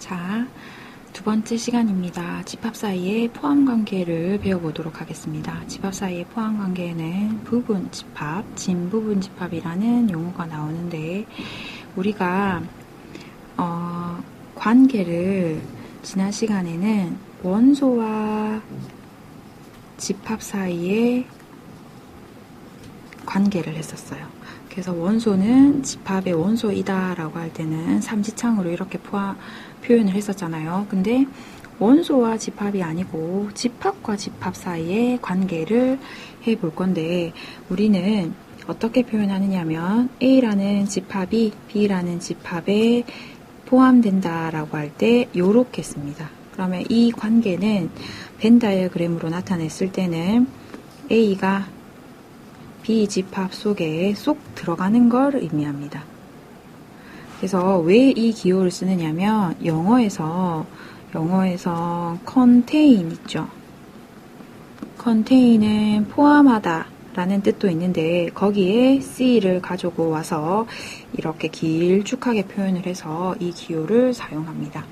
자, 두 번째 시간입니다. 집합 사이의 포함 관계를 배워보도록 하겠습니다. 집합 사이의 포함 관계에는 부분 집합, 진부분 집합이라는 용어가 나오는데 우리가 관계를 지난 시간에는 원소와 집합 사이의 관계를 했었어요. 그래서 원소는 집합의 원소이다 라고 할 때는 삼지창으로 이렇게 표현을 했었잖아요. 근데 원소와 집합이 아니고 집합과 집합 사이의 관계를 해볼 건데 우리는 어떻게 표현하느냐면 A라는 집합이 B라는 집합에 포함된다 라고 할 때 요렇게 씁니다. 그러면 이 관계는 벤 다이어그램으로 나타냈을 때는 A가 B 집합 속에 쏙 들어가는 걸 의미합니다. 그래서 왜 이 기호를 쓰느냐면 영어에서 contain 있죠. contai는 포함하다 라는 뜻도 있는데 거기에 C를 가지고 와서 이렇게 길쭉하게 표현을 해서 이 기호를 사용합니다.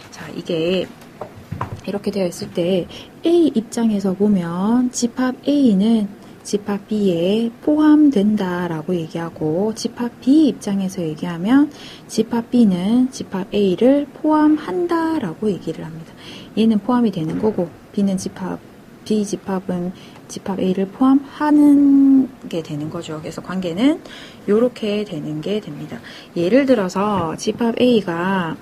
자, 이게 이렇게 되어 있을 때 A 입장에서 보면 집합 A는 집합 B에 포함된다 라고 얘기하고 집합 B 입장에서 얘기하면 집합 B는 집합 A를 포함한다 라고 얘기를 합니다. 얘는 포함이 되는 거고 B 집합은 집합 A를 포함하는 게 되는 거죠. 그래서 관계는 이렇게 되는 게 됩니다. 예를 들어서 집합 A가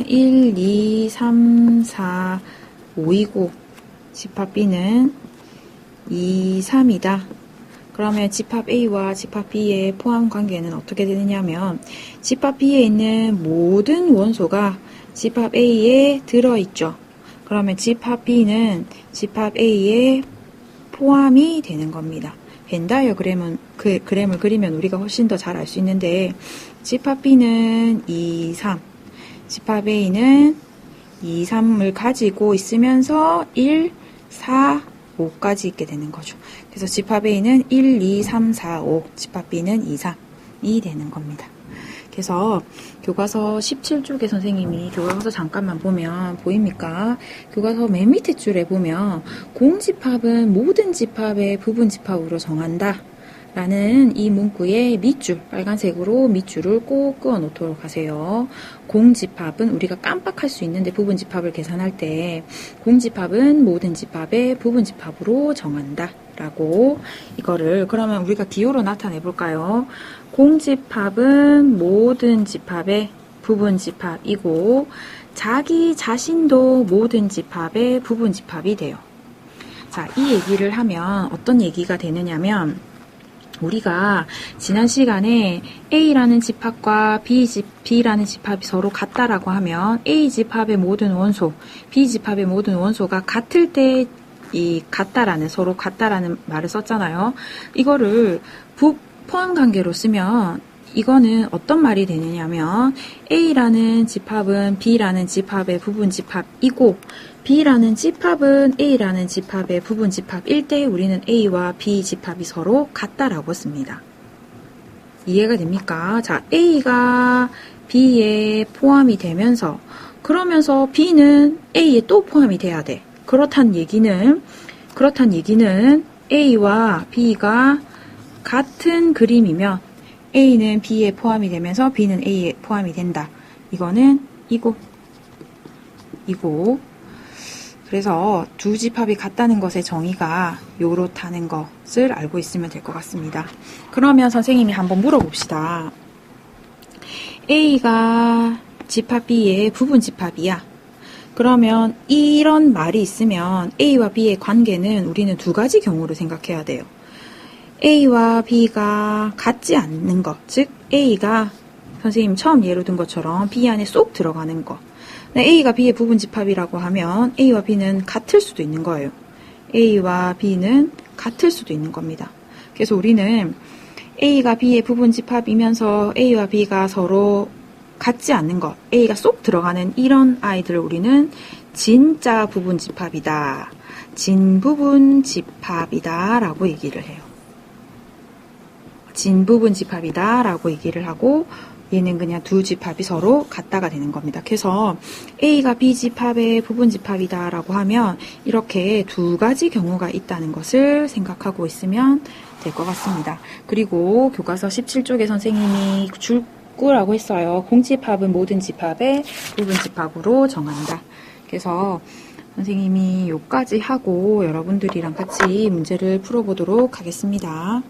1, 2, 3, 4, 5이고 집합 B는 2, 3이다. 그러면 집합 A와 집합 B의 포함 관계는 어떻게 되느냐면 집합 B에 있는 모든 원소가 집합 A에 들어있죠. 그러면 집합 B는 집합 A에 포함이 되는 겁니다. 벤 다이어그램을 그리면 우리가 훨씬 더 잘 알 수 있는데 집합 B는 2, 3, 집합 A는 2, 3을 가지고 있으면서 1, 4, 5까지 있게 되는 거죠. 그래서 집합 A는 1, 2, 3, 4, 5, 집합 B는 2, 3이 되는 겁니다. 그래서 교과서 17쪽에 선생님이 교과서 잠깐만 보면 보입니까? 교과서 맨 밑에 줄에 보면 공집합은 모든 집합의 부분 집합으로 정한다 라는 이 문구의 밑줄, 빨간색으로 밑줄을 꼭 그어 놓도록 하세요. 공집합은 우리가 깜빡할 수 있는데 부분 집합을 계산할 때 공집합은 모든 집합의 부분 집합으로 정한다 라고 이거를 그러면 우리가 기호로 나타내 볼까요? 공집합은 모든 집합의 부분 집합이고 자기 자신도 모든 집합의 부분 집합이 돼요. 자, 이 얘기를 하면 어떤 얘기가 되느냐면 우리가 지난 시간에 A라는 집합과 B라는 집합이 서로 같다라고 하면 A 집합의 모든 원소, B 집합의 모든 원소가 같을 때 이 같다라는 서로 같다라는 말을 썼잖아요. 이거를 포함 관계로 쓰면 이거는 어떤 말이 되느냐면 A라는 집합은 B라는 집합의 부분 집합이고 B라는 집합은 A라는 집합의 부분 집합일 때 우리는 A와 B 집합이 서로 같다라고 씁니다. 이해가 됩니까? 자, A가 B에 포함이 되면서 그러면서 B는 A에 또 포함이 돼야 돼. 그렇단 얘기는 A와 B가 같은 그림이면 A는 B에 포함이 되면서 B는 A에 포함이 된다. 이거는 이고 그래서 두 집합이 같다는 것의 정의가 요렇다는 것을 알고 있으면 될 것 같습니다. 그러면 선생님이 한번 물어봅시다. A가 집합 B의 부분 집합이야. 그러면 이런 말이 있으면 A와 B의 관계는 우리는 두 가지 경우를 생각해야 돼요. A와 B가 같지 않는 것, 즉 A가 선생님 처음 예로 든 것처럼 B 안에 쏙 들어가는 것. A가 B의 부분 집합이라고 하면 A와 B는 같을 수도 있는 거예요. A와 B는 같을 수도 있는 겁니다. 그래서 우리는 A가 B의 부분 집합이면서 A와 B가 서로 같지 않는 것, A가 쏙 들어가는 이런 아이들을 우리는 진짜 부분 집합이다, 진부분 집합이다 라고 얘기를 해요. 진부분 집합이다 라고 얘기를 하고 얘는 그냥 두 집합이 서로 같다가 되는 겁니다. 그래서 A가 B 집합의 부분 집합이다 라고 하면 이렇게 두 가지 경우가 있다는 것을 생각하고 있으면 될 것 같습니다. 그리고 교과서 17쪽에 선생님이 줄구라고 했어요. 공집합은 모든 집합의 부분 집합으로 정한다. 그래서 선생님이 요까지 하고 여러분들이랑 같이 문제를 풀어보도록 하겠습니다.